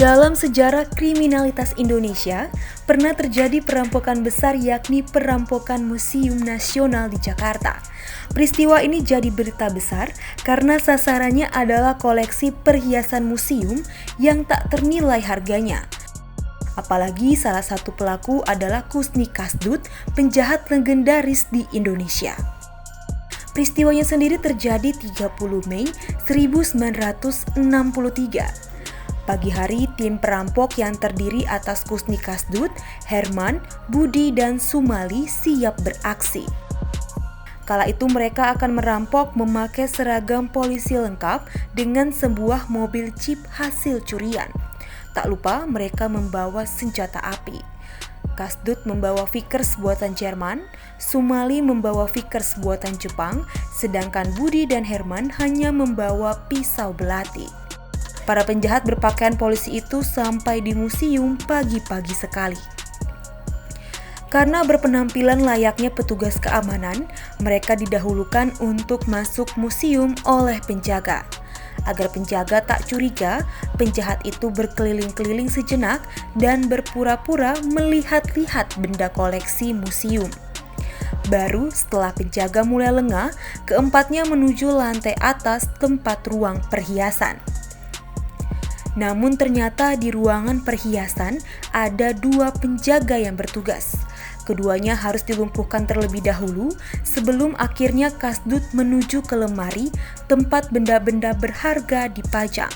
Dalam sejarah kriminalitas Indonesia, pernah terjadi perampokan besar yakni perampokan Museum Nasional di Jakarta. Peristiwa ini jadi berita besar karena sasarannya adalah koleksi perhiasan museum yang tak ternilai harganya. Apalagi salah satu pelaku adalah Kusni Kasdut, penjahat legendaris di Indonesia. Peristiwanya sendiri terjadi 30 Mei 1963. Pagi hari, tim perampok yang terdiri atas Kusni Kasdut, Herman, Budi, dan Sumali siap beraksi. Kala itu mereka akan merampok memakai seragam polisi lengkap dengan sebuah mobil jeep hasil curian. Tak lupa mereka membawa senjata api. Kasdut membawa Vickers buatan Jerman, Sumali membawa Vickers buatan Jepang, sedangkan Budi dan Herman hanya membawa pisau belati. Para penjahat berpakaian polisi itu sampai di museum pagi-pagi sekali. Karena berpenampilan layaknya petugas keamanan, mereka didahulukan untuk masuk museum oleh penjaga. Agar penjaga tak curiga, penjahat itu berkeliling-keliling sejenak dan berpura-pura melihat-lihat benda koleksi museum. Baru setelah penjaga mulai lengah, keempatnya menuju lantai atas tempat ruang perhiasan. Namun ternyata di ruangan perhiasan ada dua penjaga yang bertugas. Keduanya harus dilumpuhkan terlebih dahulu sebelum akhirnya Kasdut menuju ke lemari tempat benda-benda berharga dipajang.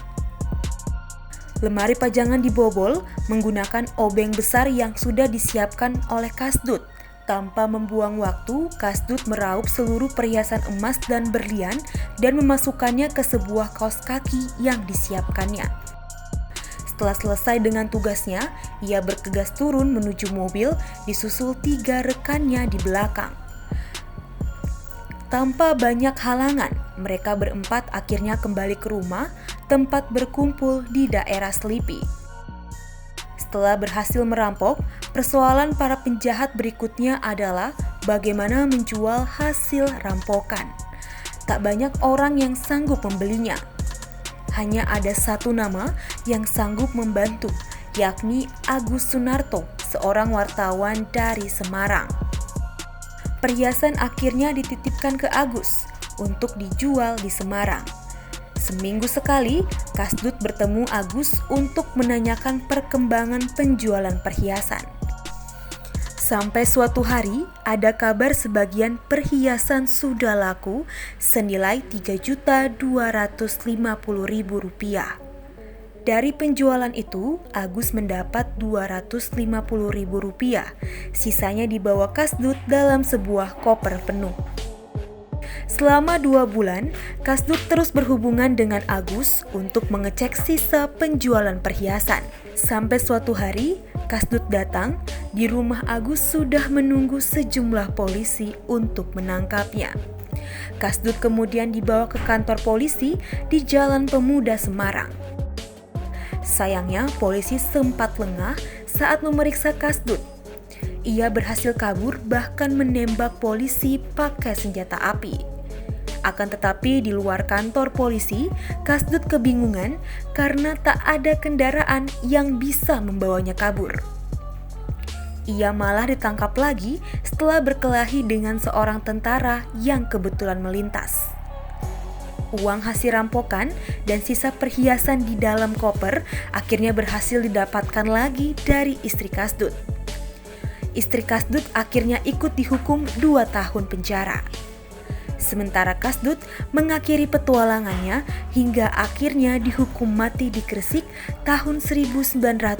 Lemari pajangan dibobol menggunakan obeng besar yang sudah disiapkan oleh Kasdut. Tanpa membuang waktu, Kasdut meraup seluruh perhiasan emas dan berlian dan memasukkannya ke sebuah kaos kaki yang disiapkannya. Setelah selesai dengan tugasnya, ia bergegas turun menuju mobil, disusul 3 rekannya di belakang. Tanpa banyak halangan, mereka berempat akhirnya kembali ke rumah, tempat berkumpul di daerah Selipi. Setelah berhasil merampok, persoalan para penjahat berikutnya adalah bagaimana menjual hasil rampokan. Tak banyak orang yang sanggup membelinya. Hanya ada satu nama yang sanggup membantu, yakni Agus Sunarto, seorang wartawan dari Semarang. Perhiasan akhirnya dititipkan ke Agus untuk dijual di Semarang. Seminggu sekali, Kasdut bertemu Agus untuk menanyakan perkembangan penjualan perhiasan. Sampai suatu hari, ada kabar sebagian perhiasan sudah laku senilai Rp3.250.000. Dari penjualan itu, Agus mendapat Rp250.000. Sisanya dibawa Kasdut dalam sebuah koper penuh. Selama 2 bulan, Kasdut terus berhubungan dengan Agus untuk mengecek sisa penjualan perhiasan. Sampai suatu hari, Kasdut datang, di rumah Agus sudah menunggu sejumlah polisi untuk menangkapnya. Kasdut kemudian dibawa ke kantor polisi di Jalan Pemuda Semarang. Sayangnya, polisi sempat lengah saat memeriksa Kasdut. Ia berhasil kabur bahkan menembak polisi pakai senjata api. Akan tetapi di luar kantor polisi, Kasdut kebingungan karena tak ada kendaraan yang bisa membawanya kabur. Ia malah ditangkap lagi setelah berkelahi dengan seorang tentara yang kebetulan melintas. Uang hasil rampokan dan sisa perhiasan di dalam koper akhirnya berhasil didapatkan lagi dari istri Kasdut. Istri Kasdut akhirnya ikut dihukum 2 tahun penjara. Sementara Kasdut mengakhiri petualangannya hingga akhirnya dihukum mati di Gresik tahun 1980.